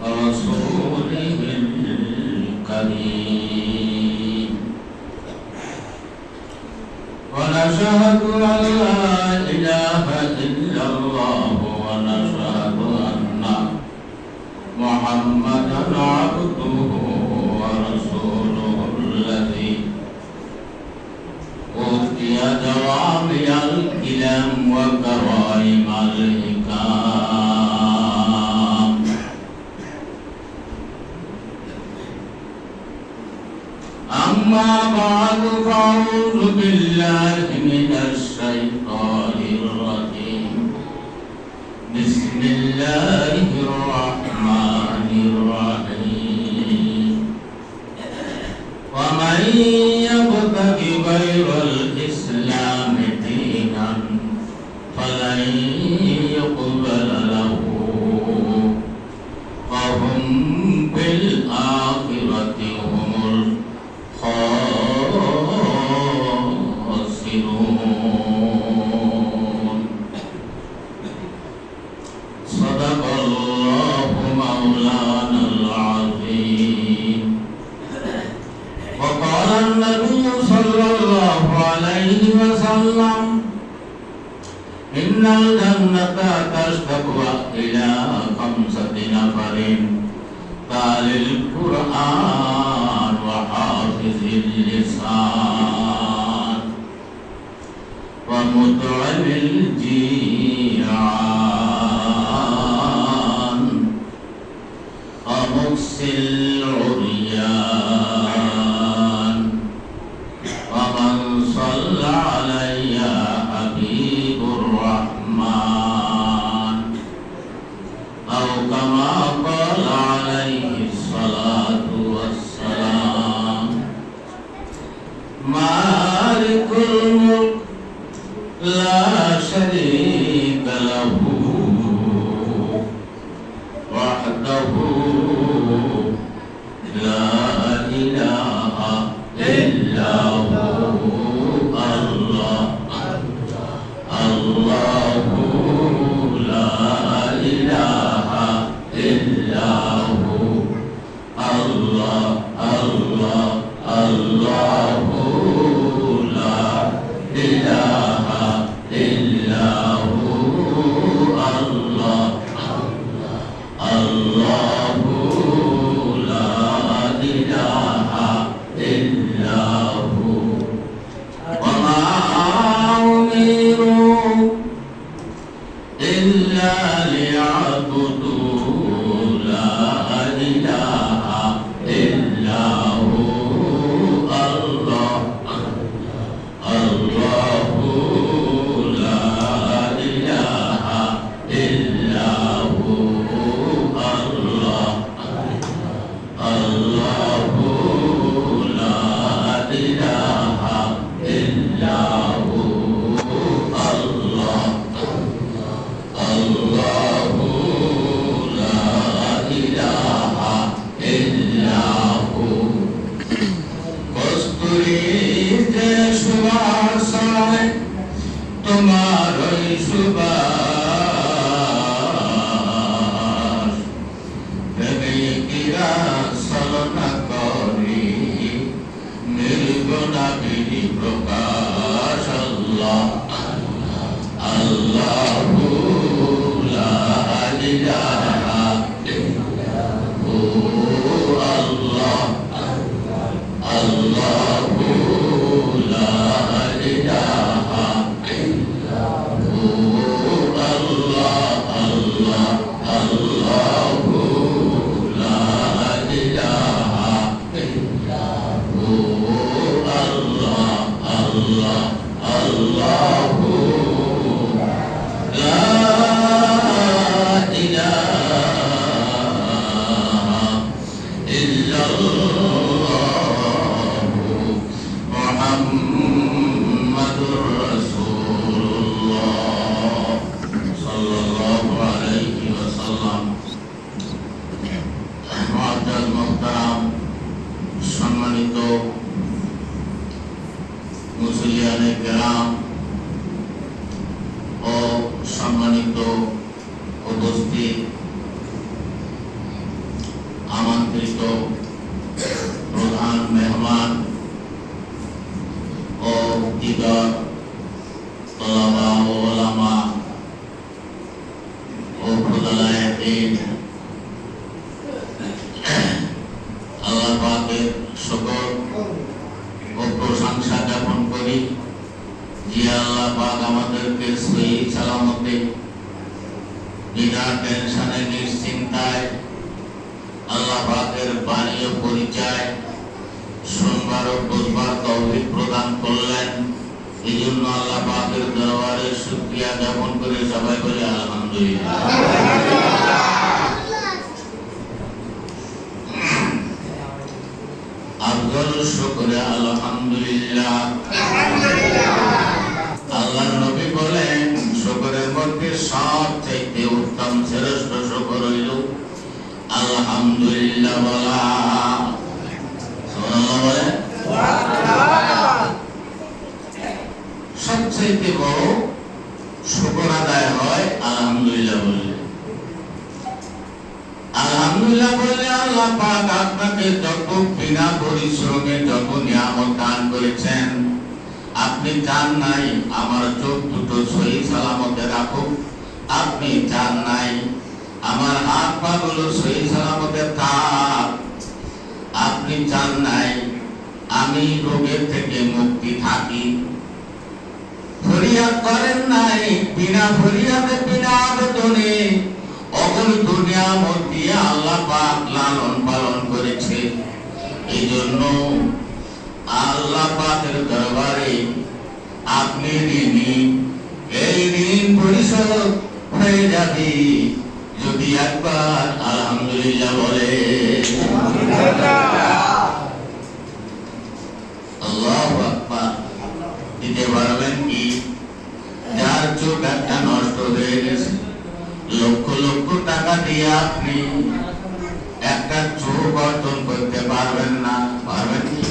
رسوله الكريم ونشهد أن لا إله إلا الله ونشهد أن محمدا عبده ورسوله الذي أوتي جوامع الكلم وكرائم الحكام أما بعد فأعوذ بالله من الشيطان الرجيم بسم الله الرحمن الرحيم ومن يبتغ غير الإسلام دينا فلن يقبل له وهم بالآخرة هم الخاسرون صدق الله مولانا العظيم وقال النبي صلى الله عليه وسلم إن الجنة تشتاق إلى 5 نفر تالي القرآن وحافظ اللسان ومطعم الجيعان ومكسي العريان ومن صلى علي حبيب الرحمن أو كما قال عليه الصلاة والسلام مالك الملك لا شريك له وحده لا إله إلا هو الله الله لا إله إلا هو الله الله الله لا إله إلا هو الله الله لا إله إلا هو وما أمروا إلا ليعبدوا لا إله إلا هو الله الله لا إله إلا هو الله الله لا إله إلا هو الله الله لا إله إلا هو কস্তুরী যে সুবাসায় তোমারই সুবাস প্রেমিকিরা ছলনা করি নির্গুণাবিহী প্রকাশ আল্লাহ আল্লাহু লা ইলাহা ইল্লা হু আল্লাহ আল্লাহু লা ইলাহা ইল্লা হু আল্লাহ আল্লাহ আল্লাহু লা ইলাহা ইল্লা হু আল্লাহ আল্লাহ আল্লাহু লা ইলাহা ইল্লাল্লাহু মুহাম্মাদুর রাসূলুল্লাহ সাল্লাল্লাহু আলাইহি ওয়াসাল্লাম। মুআজ্জাজ মুহতারাম, সম্মানিত মুসলিয়ানে কেরাম ও সম্মানিত উপস্থিত আমন্ত্রিত প্রধান মেহমান ও দিগর তলাবা ও ওলামা ও প্রদালায় দিন, আল্লাহ পাকের শুকর ও প্রশংসা জ্ঞাপন করি যে আল্লাহ পাক আমাদেরকে সহি সালামতে বিনা টেনশনে নিশ্চিন্তায় আল্লাহ পাকের বাণী ও পরিচয় শুনবার ও বুঝবার তৌফিক প্রদান করলেন। এই জন্য আল্লাহ পাকের দরবারে শুকরিয়া জ্ঞাপন করে সবাই বলে আলহামদুলিল্লাহ। আফজল শুকরে আলহামদুলিল্লাহ। আল্লাহর নবী বলেন শুকরের মধ্যে সবচেয়ে উত্তম শ্রেষ্ঠ শুকর হইল আলহামদুলিল্লাহ বলা। সুবহানাল্লাহ বলেন। সবচেয়ে বড় শুকর আদায় হয় আলহামদুলিল্লাহ বললে। আলহামদুলিল্লাহ বললে আল্লাহ পাক আপনাকে যত বিনা পরিশ্রমে যত নিয়ামত দান করেছেন, আপনি চান নাই আমার চোখ দুটো সহি সালামতে রাখুক, আপনি চান নাই আমার হাত পা গুলো সহি সালামতে থাক, আপনি চান নাই আমি রোগের থেকে মুক্তি থাকি, ফরিয়াদ করেন নাই বিনা ফরিয়াদে বিনা আবেদনে অগণিত নিয়ামত দিয়ে আল্লাহ পাক লালন পালন করেছে। এই জন্য আল্লাহ পাকের দরবারে আপনি ঋণী, এই ঋণ পরিশোধ হয়ে যাবে যদি একবার আলহামদুলিল্লাহ বলে। আল্লাহু আকবার। দিতে পারবেন কি? যার চোখ একটা নষ্ট হয়ে গেছে, লক্ষ লক্ষ টাকা দিয়ে আপনি একটা চোখ অর্জন করতে পারবেন না, পারবেন কি?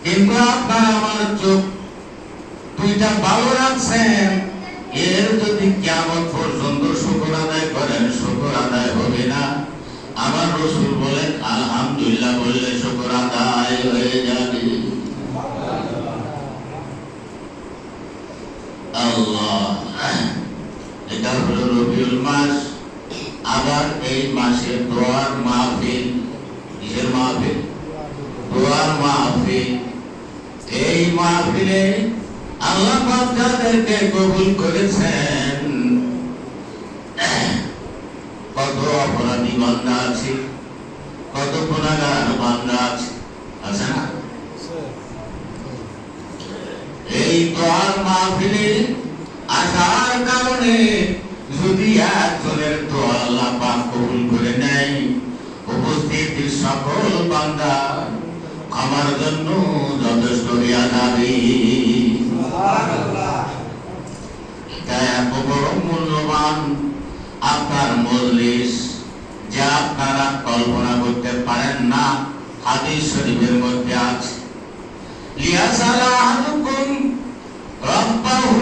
কিন্তু আপনার আমার চোখ দুইটা ভালো রাখছেন, এর যদি কিয়ামত পর্যন্ত শুকর আদায় করেন শুকর আদায় হবে না। আমার রাসূল বলেন আলহামদুলিল্লাহ বললে শুকর আদায় হয়ে যাবে। আল্লাহ, এটা হলো রবিউল মাস। আবার এই মাসে দোয়ার মাহফিল। কিসের মাহফিল? দোয়ার মাহফিল। এই মাহফিলে আল্লাহ পাক যাদেরকে কবুল করেছেন, কত অপরাধী বান্দা আছে, কত গুনাহগার বান্দা আছে, আছে না? এই দোয়ার মাহফিলে আসার কারণে যদি একজনের দোয়া আল্লাহ পাক কবুল করে নেয়, উপস্থিত সকল বান্দা আমার জন্য যথেষ্ট হইয়া যাবে। এটা এত বড় মূল্যবান আপনার মজলিস যে আপনারা কল্পনা করতে পারেন না। হাদিস শরীফের মধ্যে আছে লিয়াসালা আহাদুকুম রাব্বাহু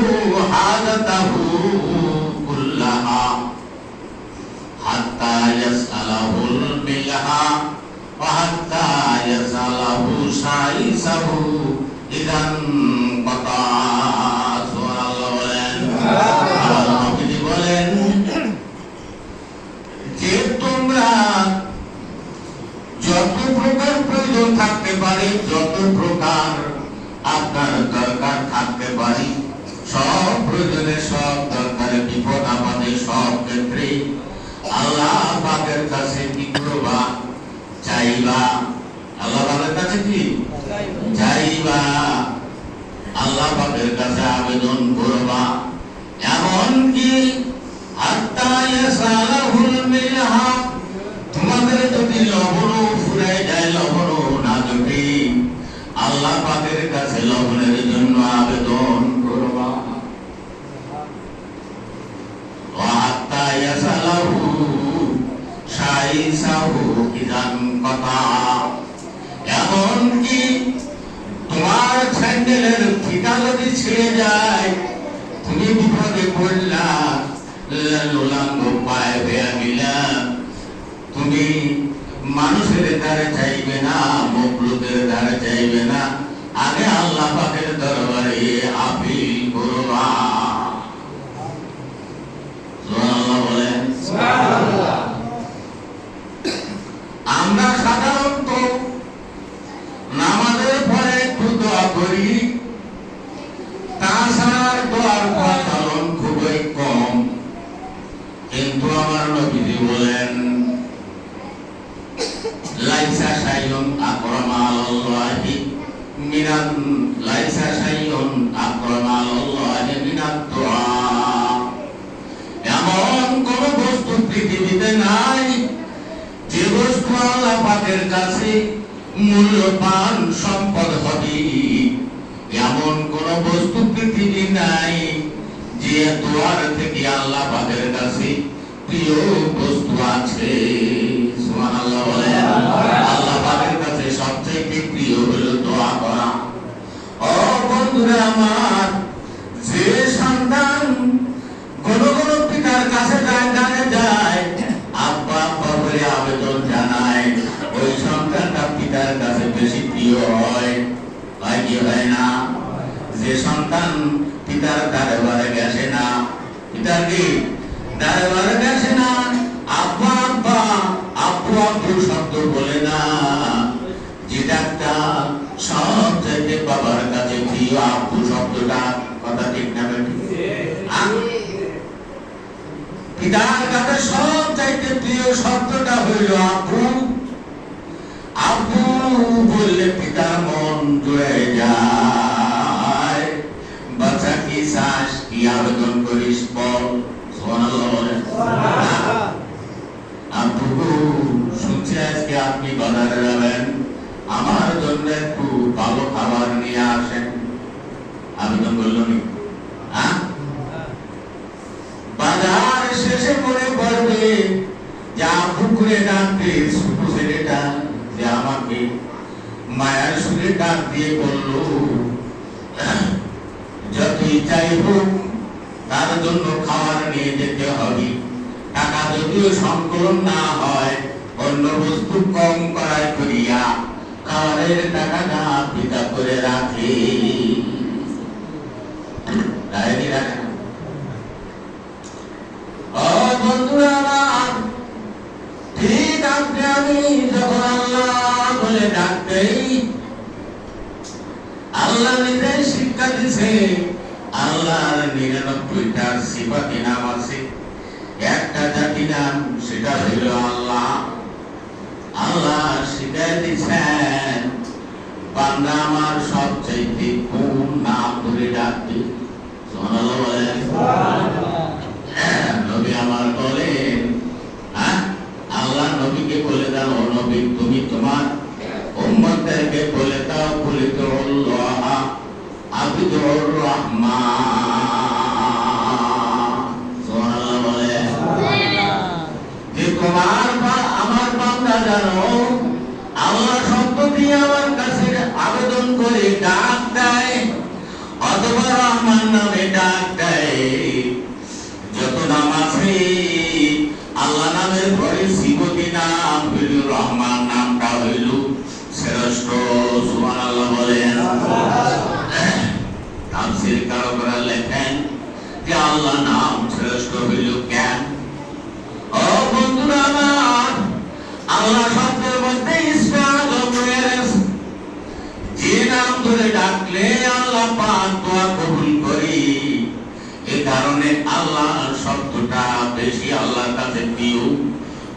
হাজাতাহু কুল্লাহা হাত্তা ইয়াসআলাহুল মিলহা ওয়া হাত্তা ইয়াসআলাহু সাইসাহু ইদান কাতা। সুবহানাল্লাহ বলেন। আল্লাহ নবী বলেন যে তোমরা যত প্রকার প্রয়োজন থাকতে পারে, যত প্রকার আপনার দরকার থাকতে পারে, সব প্রয়োজনে সব দরকারে বিপদ আপদে সব ক্ষেত্রে আল্লাহ পাকের কাছে কি করবা? চাইবা। আল্লাহ পাকের কাছে কি চাইবা? আল্লাহ পাকের কাছে আবেদন করবা। এমন কি হাত্তা ইয়াসালাহুল মিলহা, তোমাদের যদি লবণও ফুরাই যায়, লবণও না জোটে, আল্লাহ পাকের কাছে লবণের জন্য আবেদন করবা। ওয়া হাত্তা ইয়াসালাহু সাইসাহু ইদান কাতা, এমন কি তোমার স্যান্ডেলের ফিতা যদি ছিঁড়ে যায়, তুমি বিপদে পড়লা, লোলাঙ্গ পায়ে বেয়া গেলা, তুমি তুমি মানুষের দ্বারে চাইবে না, মখলুকের দ্বারে চাইবে না, আগে আল্লাহ পাকের দরবারে আপিল করবা। সুবহানাল্লাহ বলেন। সুবহানাল্লাহ। আমরা সাধারণত নামাজের পরে একটু দোয়া করি, তাছাড়া দোয়ার প্রচলন খুবই কম। কিন্তু আমার নবীজি বলেন, লাইসা শাইউন আকরামা আলাল্লাহি মিনান লাইসা শাইউন আকরামা আলাল্লাহি মিনাত দুআ। এমন কোন বস্তু পৃথিবীতে নাই যে বস্তু আল্লাহ পাকের কাছে মূল্যবান সম্পদ হবে। এমন কোন বস্তু পৃথিবী নাই যে দোয়ার থেকে আল্লাহ পাকের কাছে প্রিয় বস্তু আছে। সুবহানাল্লাহ বলেন। আল্লাহ পাকের কাছে সবচেয়ে প্রিয় হলো দোয়া করা। ও বন্ধুরা আমার, যে সন্তান কোন কোন পিতার কাছে যায়, আব্বা আব্বা বলে আবেদন জানায়, ওই সন্তানটা পিতার কাছে বেশি প্রিয় হয়। হয় কি হয় না? যে সন্তান পিতার দরবারে গেছে না, পিতার কি দরবারে গেছে না, আব্বা আব্বা আব্বু আব্বু শব্দ বলে না, যেটা সবচেয়ে বাবার কাছে প্রিয় আব্বু শব্দটা, কথা ঠিক না বেঠিক? পিতার কাছে সবচেয়ে প্রিয় শব্দটা হইল আব্বু। আব্বু বললে পিতার মন জুড়ে যায়। বাচ্চা কি চাস, কি আবেদন করিস বল। সুবহানাল্লাহ বলেন। আব্বু শুনছি আজকে আপনি বাজারে যাবেন, আমার জন্য একটু ভালো খাবার নিয়ে আসেন। আবেদন করল নি? বাজার শেষে মনে পড়বে যে আব্বু করে ডাকতে ছোট ছেলেটা যে আমাকে মায়ার সুরে ডাক দিয়ে বলল, যতই চাই হোক তার জন্য খাবার নিয়ে যেতে হবে। টাকা যদিও সংকলন না হয়, অন্য বস্তু কম করায় করিয়া খাবারের টাকাটা পিতা করে রাখে। ডায়েরি রাখে না? ও বন্ধুরা আমার, ঠিক আপনি আমি যখন আল্লাহ বলে ডাকতে, আল্লাহ নিজেই শিক্ষা দিছে। আল্লাহর 99টা সিফাতি নাম আছে, একটা জাতি নাম, সেটা হইল আল্লাহ। আল্লাহ শিখাই দিচ্ছেন, বান্দা আমার সবচেয়ে কোন নাম ধরে ডাকবে। সুবহানাল্লাহ বলেন। নবী আমার বলেন, আল্লাহ নবীকে বলে দাও, ও নবী তুমি তোমার উম্মতদেরকে বলে দাও, কুলিতুল্লাহ আবিদুর রহমান। সুবহানাল্লাহ বলেন। যে তোমার আমার বান্দা জানো আল্লাহ শব্দ দিয়ে আমার কাছে আবেদন করে ডাক দেয়, অথবা রহমান নামে ডাক দেয়। যত নাম আছে আল্লাহ নামের পরে সিবতী নাম হইল রহমান, নামটা হইল শ্রেষ্ঠ। সুবহানাল্লাহ বলেন। তাফসীর কারকরা লেখেন যে আল্লাহ নাম শ্রেষ্ঠ হইল কেন? ও বন্ধুরা আমার, আল্লাহ শব্দের মধ্যে ইসমে আযম রয়েছে। যে নাম ধরে ডাকলে আল্লাহ পাক দোয়া কবুল করে, এই কারণে আল্লাহ শব্দটা বেশি আল্লাহর কাছে প্রিয়।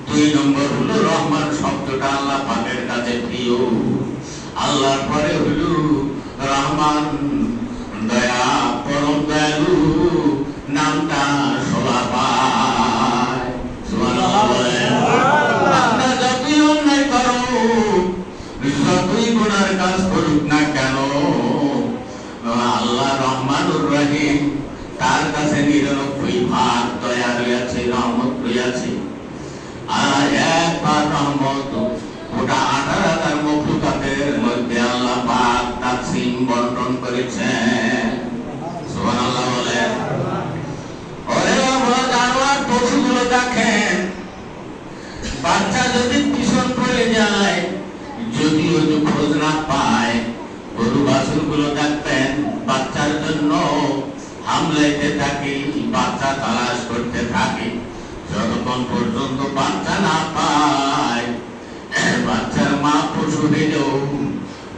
2 নম্বর হলো রহমান শব্দটা আল্লাহ পাকের কাছে প্রিয়। আল্লাহর পরে হলো রহমান, দয়া, পরম দয়ালু নামটা শোভা পায়। সুবহানাল্লাহ বলেন। আমরা যতই অন্যায় করো, যতই গুনার কাজ করুক না কেন, আল্লাহ রহমানুর রহিম, তার কাছে 99 ভাগ দয়া রয়েছে, রহমত রয়েছে। আর একবার রহমত ওটা 18,000 মখলুকাতের মধ্যে আল্লাহ পাক তাকসীম বন্টন করেছেন। সুবহানাল্লাহ বলেন। ওরে জানোয়ার পশুগুলো দেখেন, বাচ্চা যদি পিছন পড়ে যায়, যদি ওই খোঁজ না পায়, গরু বাছুর গুলো দেখবেন বাচ্চার জন্য হামলাইতে থাকে, বাচ্চা তালাশ করতে থাকে, যতক্ষণ পর্যন্ত বাচ্চা না পায়। বাচ্চার মা পশু দিলেও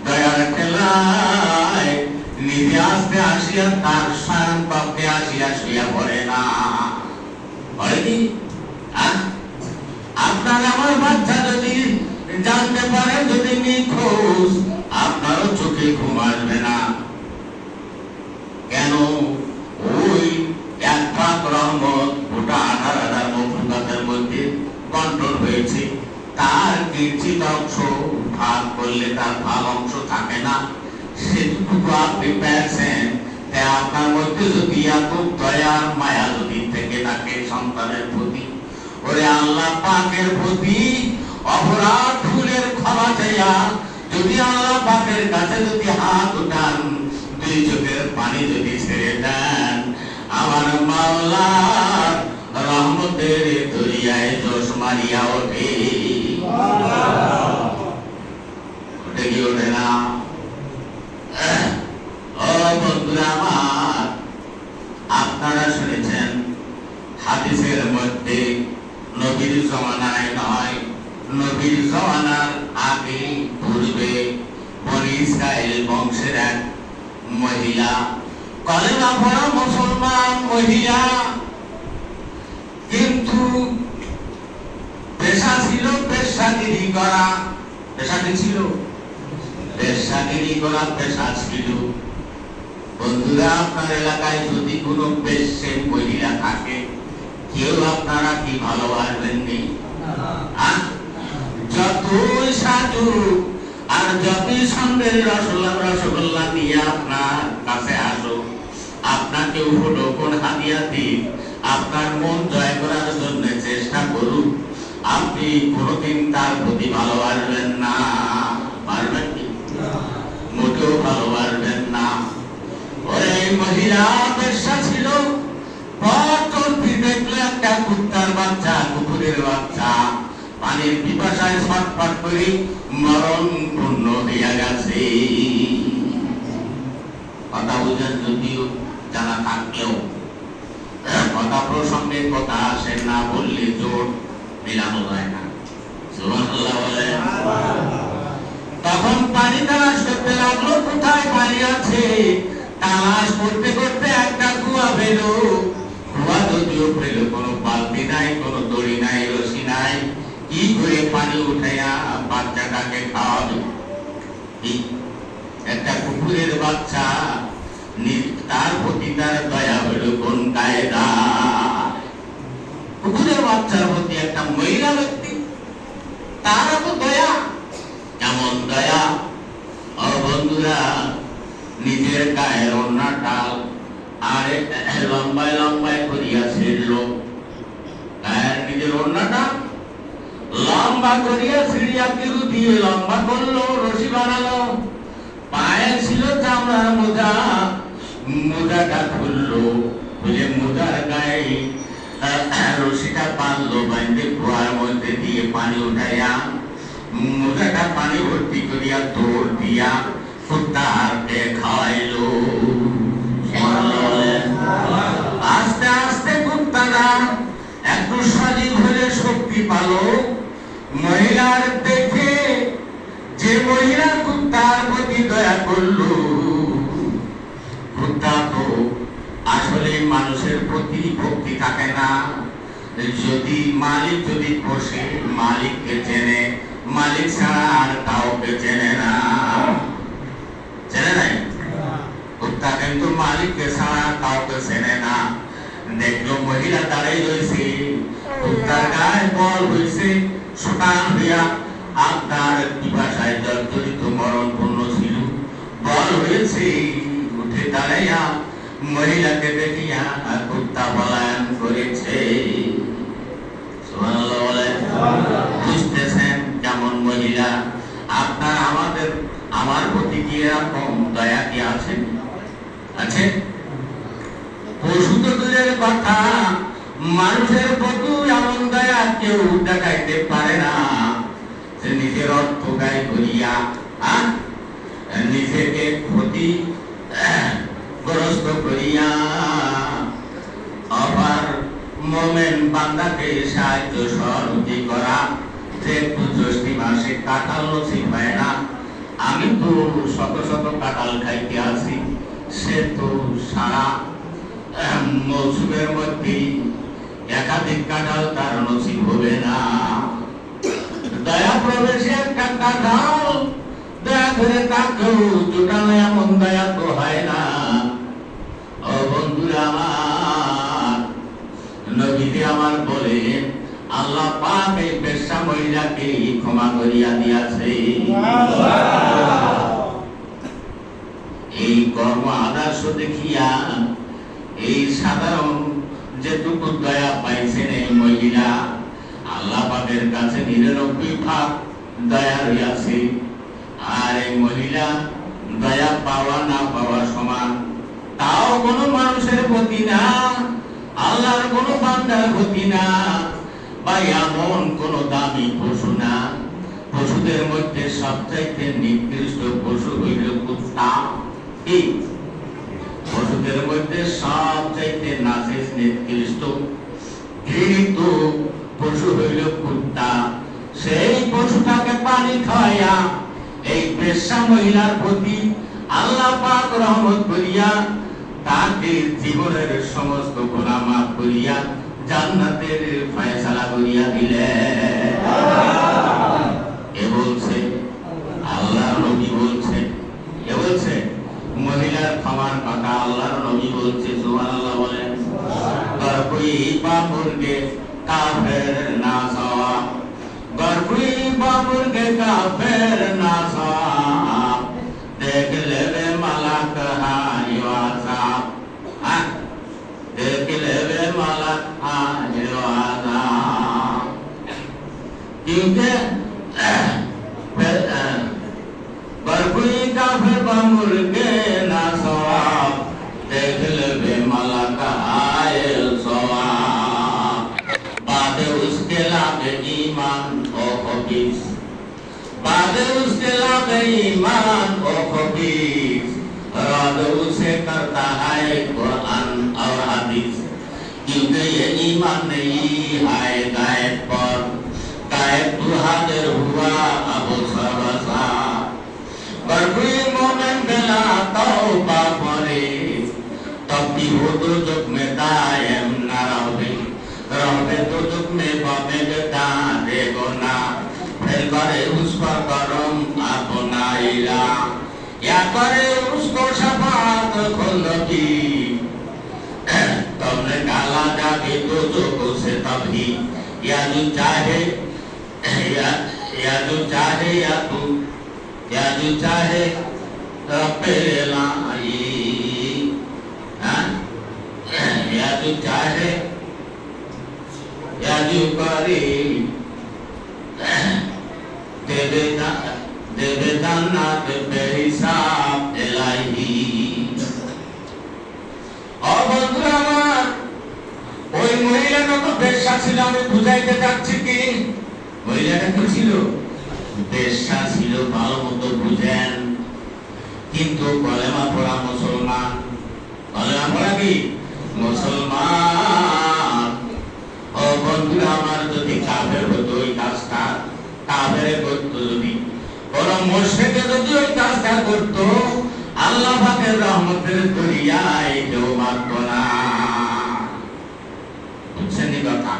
দয়ার খেলায় নিজে আসতে আসিয়া তার স্বয়ং বাপকে আসিয়া শুইয়া পড়ে না। পড়ে কি? আপনার আমার বাচ্চা যদি জানতে পারে যদি নিখোঁজ, আপনারও চোখে ঘুম আসবে না। কেন? ওই এক ভাগ রহমত গোটা 18,000 মখলুকাতের মধ্যে বন্টন হয়েছে, তার কিঞ্চিত অংশ ভাগ করলে তার ভাগ অংশ থাকে না, সেটুকু আপনি পেয়েছেন। তাই আপনার মধ্যে যদি এত দয়ার মায়া যদি থেকে থাকে সন্তানের প্রতি, ওরে আল্লাহ পাকের প্রতি অপরাধ ভুলের ক্ষমা চাইয়া যদি আল্লাহ পাকের কাছে যদি হাত উঠান, দুই চোখের পানি যদি ছেড়ে দেন, আমার মাওলার রহমতের দরিয়ায় জোশ মারিয়া ওঠে। ওঠে কি ওঠে না? ও বন্ধুরা আমার, আপনারা শুনেছেন হাদিসের মধ্যে নবীর জমানায় নয়, নবীর জমানার আগে পূর্বে বনি ইসরাইল বংশের এক মহিলা, কলেমা পড়া মুসলমান মহিলা, কিন্তু পেশা ছিল পেশাগিরি করা। পেশা কি ছিল? পেশাগিরি করা পেশা ছিল। বন্ধুরা, আপনার এলাকায় যদি কোনো বেশ্যে মহিলা থাকে, কেউ আপনারা কি ভালোবাসবেননি? যতই সাজু আর যতই সন্ধ্যের রসগোল্লা নিয়ে আপনার কাছে আসো, আপনাকে উঠো কোন হাতিয়া দিন, আপনার মন জয় করার জন্য চেষ্টা করুন, আপনি কোনোদিন তার প্রতি ভালোবাসবেন না। পারবেন কি? মোটেও ভালোবাসবেন না। ওরে মহিলা পেশা ছিল, দেখলো একটা কুত্তার বাচ্চা, কুকুরের বাচ্চা পানির পিপাসায় ছটফট করে মরণ পূর্ণ হইয়া গেছে। কথা বুঝেন? যদিও জানা থাকলেও কথা প্রসঙ্গে কথা আসে না, বললে জোর মিলানো যায় না। সুবহানাল্লাহ বলে। তখন পানি তালাশ করতে লাগলো, কোথায় পানি আছে। তালাশ করতে করতে একটা কুয়া পেল। কুয়া যদিও পেল, কোনো বালতি নাই, কোনো দড়ি নাই, রশি নাই, কি করে পানি উঠাইয়া বাচ্চাটাকে খাওয়াবে? একটা কুকুরের বাচ্চা, তার প্রতি তার দয়া হইল কোন কায়দা? কুকুরের বাচ্চার প্রতি একটা মহিলা ব্যক্তি, তার এত দয়া। কেমন দয়া? ও বন্ধুরা, নিজের গায়ের ওড়নাটা আরে লম্বায় লম্বায় করিয়া ছিড়ল, গায়ের নিজের ওড়নাটা লম্বা করিয়া ছিড়িয়া কিরু দিয়ে লম্বা করলো, রশি বানালো। পায়ে ছিল চামড়ার মোজা, মোজাটা খুললো, খুলে মোজার গায়ে রশিটা বাঁধলো, বাঁধতে কুয়ার মধ্যে দিয়ে পানি উঠাইয়া মোজাটা পানি ভর্তি করিয়া দৌড় দিয়া কুত্তাকে খাওয়াইলো। আস্তে আস্তে কুত্তাটা একটু সজীব হলে শক্তি পালো। মহিলার দেখে যে মহিলা কুত্তার প্রতি দয়া করলো, কুত্তা তো আসলে মানুষের প্রতি ভক্তি থাকে না। যদি মালিক যদি পোষে, মালিককে চেনে, মালিক ছাড়া আর কাউকে চেনে না। চেনে নাই? কুত্তা কিন্তু মালিককে ছাড়া কাউকে চেনে না। দেখলো মহিলা দাঁড়িয়ে রয়েছে, কুত্তার গায়ে বল হয়েছে, সুটান হইয়া আপনার পিপাসায় জর্জরিত মরণপূর্ণ ছিল, বল হয়েছে। উঠে দাঁড়াইয়া মহিলাকে দেখিয়া কুত্তা পলায়ন করেছে। সুবহানাল্লাহ বলে। বুঝতেছেন কেমন মহিলা? আপনার আমাদের আমার প্রতি কি এরকম দয়া কি আছে? আছে? পশু তো দূরের কথা, মানুষের প্রতি এমন দয়া কেউ দেখাইতে পারে না যে নিজের অর্থ ব্যয় করিয়া নিজেকে ক্ষতিগ্রস্ত করিয়া আবার মোমেন বান্দাকে সাহায্য সহযোগী করা যে একটু জ্যৈষ্ঠী মাসে কাঁঠাল নসিব হয় না। আমি তো শত শত কাঁঠাল খাইতে আছি, সে তো সারা মৌসুমের মধ্যে একাধিক কাঁঠাল তার নসিব হবে না। দয়া প্রবেশে একটা কাঁঠাল দয়া করে তাকেও জোটানো এমন দয়া তো হয় না। ও বন্ধুরা আমার, নবীজি আমার বলেন আল্লাহ পাক এই বেশ্যা মহিলাকে ক্ষমা করিয়া দিয়াছে। এই কর্ম আদর্শ দেখিয়া এই সাধারণ যেটুকু দয়া পাইছেন এই মহিলা, আল্লাহ পাকের কাছে 99 ভাগ দয়া রইয়াছে। আর এই মহিলা দয়া পাওয়া না পাওয়া সমান, তাও কোনো মানুষের প্রতি না, আল্লাহর কোনো বান্দার প্রতি না, বা এমন কোন দামি পশু না। পশুদের মধ্যে সবচাইতে নিকৃষ্ট পশু হইল কুত্তা। এই পশুদের মধ্যে সবচাইতে নাসিস নিকৃষ্ট ঘৃণিত পশু হইল কুত্তা। সেই পশুটাকে পানি খাওয়াইয়া এই বেশ্যা মহিলার প্রতি আল্লাহ পাক রহমত করিয়া তাকে জীবনের সমস্ত গুনাহ মাফ করিয়া জান্নাতের ফয়সালা করিয়া দিলেন। এ বলছে আল্লাহর নবী বলছে, এ বলছে মহিলার ক্ষমার কথা আল্লাহর নবী বলছে। সুবহানাল্লাহ বলেন। গরকুই বাবুরকে কাফের না সওয়া, গরকুই বাবুরকে কাফের না সওয়া, দেখ লেবে মালাক হারিও আযাব, দেখ লেবে মালাক হারিও আযাব। क्योंकि बरकुई काफिर बामुर्गे ना सवाब, देख लेबे मलाका आए सवाब। बादे उसके लागे ईमान ओ खबीस, बादे उसके लागे ईमान ओ खबीस, राद उसे करता है कुरान और हदीस। क्योंकि ये ईमान नहीं है गायब पर, गायब तो हाजिर हुआ अबू सरवसा। बरकुई मोमेन बेला तौबा करे, तब भी वो दोजख में दायम ना रहे, रहे दोजख में बाबे बेटा देगो ना, फिर करे उस पर करम अपना इला, या करे उसको शफाअत खुल्दी। तुमने डाला जाके दोजख से तभी, या जो चाहे या जो चाहे या जो चाहे रपेलाई, या जो चाहे या जो करे देवे जन्नत बेहिसाब इलाही। और बंधुरा আমার ওই মহিলাটা তো বেশ্যা ছিল। আমি বুঝাইতে চাচ্ছি কি, মহিলাটা কি ছিল? বেশ্যা ছিল। ভালো মতো বুঝেন। কিন্তু কলেমা পড়া মুসলমান, কলেমা পড়া কি মুসলমান। ও বন্ধুরা আমার, যদি কাফের হতো ওই কাজটা, কাফের করতো যদি, কোন মুশরিক যদি ওই কাজটা করতো, আল্লাহ পাকের রহমতের দরিয়ায় কেউ মারতো না। বুঝছেন কথা?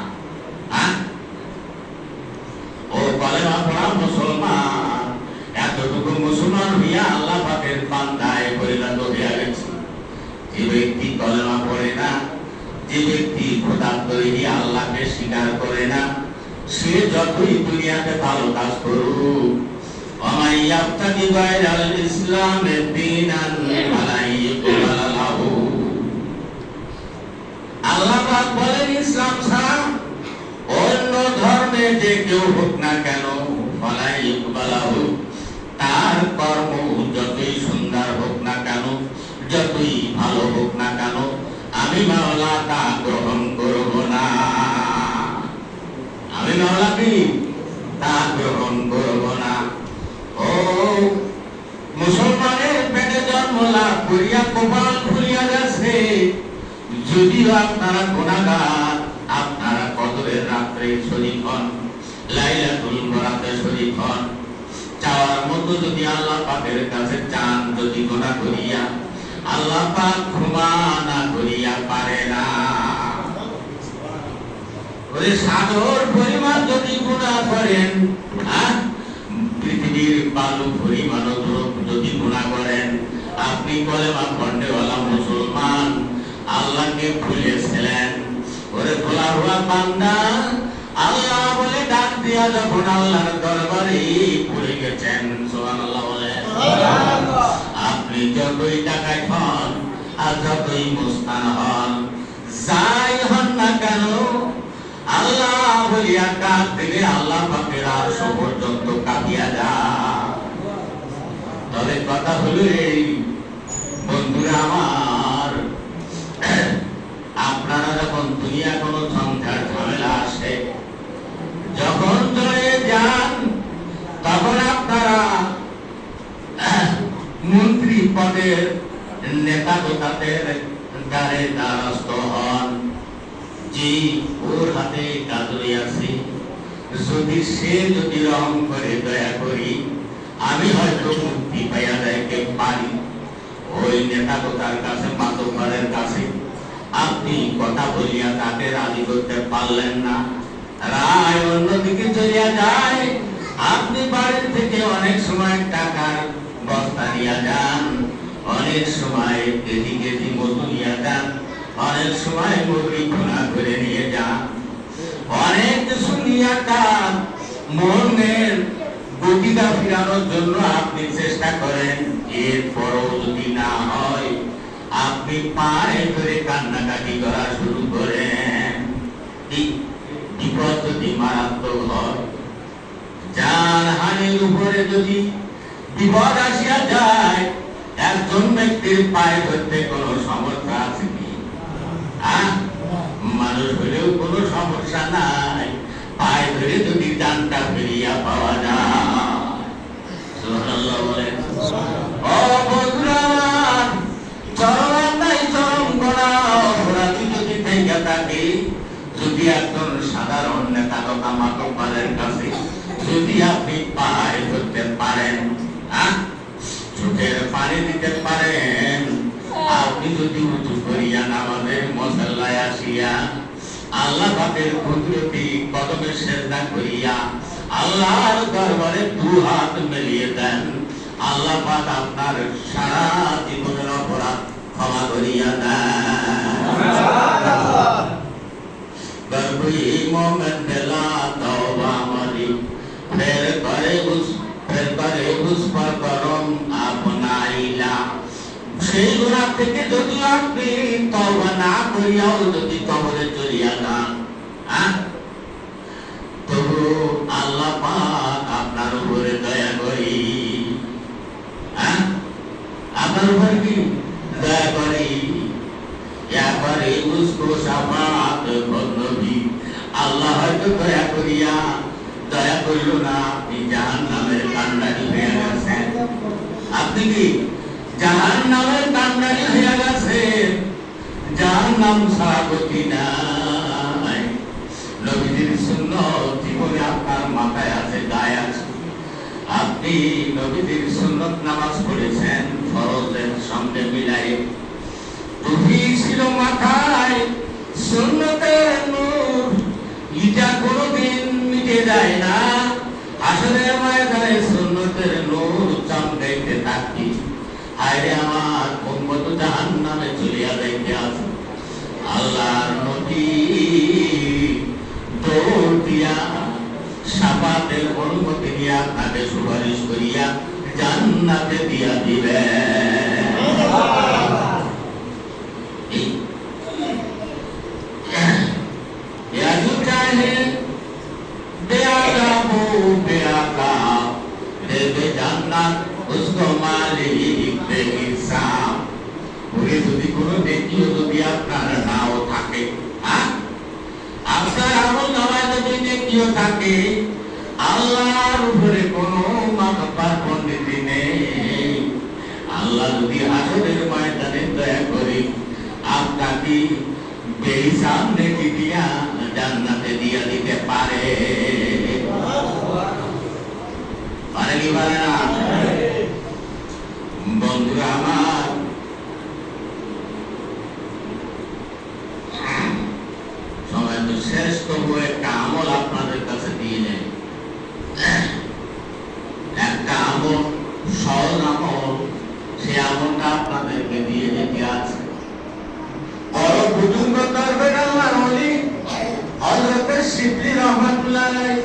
ও কলেমা পড়া মুসলমান, এতটুকু মুসলমান হইয়া আল্লাহ পাকের বান্দায় পরিণত হইয়া গেছে। যে ব্যক্তি কলেমা পড়ে না, যে ব্যক্তি খোদা তৈরি আল্লাহকে স্বীকার করে না, সে যতই দুনিয়াতে ভালো কাজ করুক, ওমাই ইয়াবতাগি গায়রাল ইসলামে দীনান ফালা ইউকবাল লাহু। আল্লাহ পাক বলেন ইসলাম ছাড়া অন্য ধর্মে যে কেউ হোক না কেন, ফালা ইউকবাল লাহু, তার কর্ম যতই সুন্দর হোক না কেন, যতই ভালো হোক না কেন, আমি মাওলা তা গ্রহণ করব না। আমি মাওলাবি তা গ্রহণ করব না। ও মুসলমানের পেটে জন্ম লাভ করিয়া কপাল খুলিয়া গেছে, যদিও আপনারা গুনাহগার, আপনারা কদরের রাত্রে শরীক হন, লাইলাতুল বরাতে শরীক হন, চাওয়ার মতো যদি আল্লাহ পাকের কাছে চান, যদি গুনাহ করিয়া আল্লাহ পাক ক্ষমা না করিয়া পারে না। ওই সাগর পরিমাণ যদি গুনাহ করেন, পৃথিবীর বালু পরিমাণ যদি গুনাহ করেন, আপনি কলেমা কন্ডেওয়ালা মুসলমান আল্লাহকে ভুলেছিলেন। ওরে ভোলা ভোলা বান্দা, আল্লাহ বলে ডাক দিয়া যখন আল্লাহর দরবারে পড়ে গেছেন, সুবহানাল্লাহ বলে, আপনি যতই টাকায় হন আর যতই মুস্তান হন, যাই হন না কেন, আল্লাহ বলিয়া ডাক দিলে আল্লাহ পাকের আরশ পর্যন্ত কাঁপিয়া যায়। তবে কথা হলো এই, বন্ধুরা আমার, আপনারা যখন দুনিয়া কোনো সংসার ঝামেলা আসে, যখন চলে যান, তখন আপনারা মন্ত্রী পদের নেতা গোতাদের দ্বারে দ্বারস্থ হন। জি, ওর হাতে কাজরি আছে, যদি সে যদি রং করে দয়া করি আমি হয়তো মুক্তি পাইয়া যাইতে পারি। ওই নেতা গোতার কাছে, মাতব্বরের কাছে আপনি কথা বলিয়া তাকে রাজি করতে পারলেন না, রায় অন্যদিকে চলিয়া যায়। আপনি বাড়ির থেকে অনেক সময় টাকার বস্তা নিয়ে যান, অনেক সময় কেজি কেজি মধু নিয়ে যান, অনেক সময় মুরগি ভুনা করে নিয়ে যান, অনেক কিছু নিয়ে যান। মনের গতিটা ফিরানোর জন্য আপনি চেষ্টা করেন, এরপরও যদি না হয় আপনি পায়ে ধরে কান্নাকাটি করা শুরু করেন। বিপদ যদি মারাত্মক হয়, জানহানির উপরে যদি বিপদ আসিয়া যায়, একজন ব্যক্তির পায়ে ধরতে কোনো সমস্যা আছে কি? মানুষ হলেও কোনো সমস্যা নাই, পায়ে ধরে যদি ডানটা ফিরিয়া পাওয়া যায়। সুবহানাল্লাহ বলেন। ও বন্ধুরা, চরম অন্যায়, চরম গুনাহ অপরাধী যদি থেকে থাকে, যদি একজন সাধারণ নেতা তথা মাতব্বরের কাছে যদি আপনি পায়ে ধরতে পারেন, চোখের পানি দিতে পারেন, আপনি যদি উঁচু করিয়া নামাজের মুসাল্লায় আসিয়া আল্লাহ পাকের কুদরতি কদমে সিজদা করিয়া আল্লাহর দরবারে দু হাত মিলিয়ে দেন, আল্লাহ পাক আপনার সারা জীবনের অপরাধ ক্ষমা করিয়া দেন। গর্বই মোমেন বেলা তওবা মালি ফের করে উস पर करम अपनाइला। সেই গুনাহ থেকে যদি আপনি তওবা না করিয়াও যদি কবরে চলিয়া যান, তবু আল্লাহ পাক আপনার উপরে দয়া করি, আপনার উপর কি দয়া করি, এবারে উসকো শাফাত বন্নবী, আল্লাহ হয়তো দয়া করিয়া দয়া করিল না, আপনি জাহান্নামের কান্ডারি হয়ে গেছেন। আপনি কি জাহান্নামের কান্ডারি হয়ে গেছেন? জাহান্নাম ছাড়া গতি নাই। নবীজির সুন্নাত জীবনে আপনার মাথায় আছে, গায়ে আছে, আপনি নবীজির সুন্নাত নামাজ পড়েছেন ফরজের সঙ্গে মিলাই, টুপি ছিল মাথায়, সুন্নতের নূর, এটা কোনোদিন মিটে যায় না। হাসরের ময়দানে সুন্নতের নূর চমকাইতে থাকি, হায়রে আমার উম্মত জাহান্নামে চলিয়া যাইতে আছে। আল্লাহর নবী দৌড় দিয়া শাফাতের অনুমতি নিয়ে আপনাকে সুপারিশ করিয়া জান্নাতে দিয়া দিবেন। যদি কোনো ব্যক্তিও যদি আপনার নাও থাকে, আপনার আমল নামায় যদি নেকিও থাকে, আল্লাহর উপরে কোনো মাতব্বর পণ্ডিতি নেই। আল্লাহ যদি হাসরের ময়দানে দয়া করে আপনাকে বেহিসাব নেকি দিয়া জান্নাতে দিয়া দিতে পারে। পারে কি পারে না? বন্ধুরা আমার, সময় তো শেষ, তবু একটা আমল আপনাদের কাছে দিয়ে নেই। একটা আমল, সহজ আমল, সে আমলটা আপনাদেরকে দিয়ে যেতে আছে। বড় বুজুর্গ করবেন আমার অলি হযরত শিবলি রহমাতুল্লাহ আলাইহি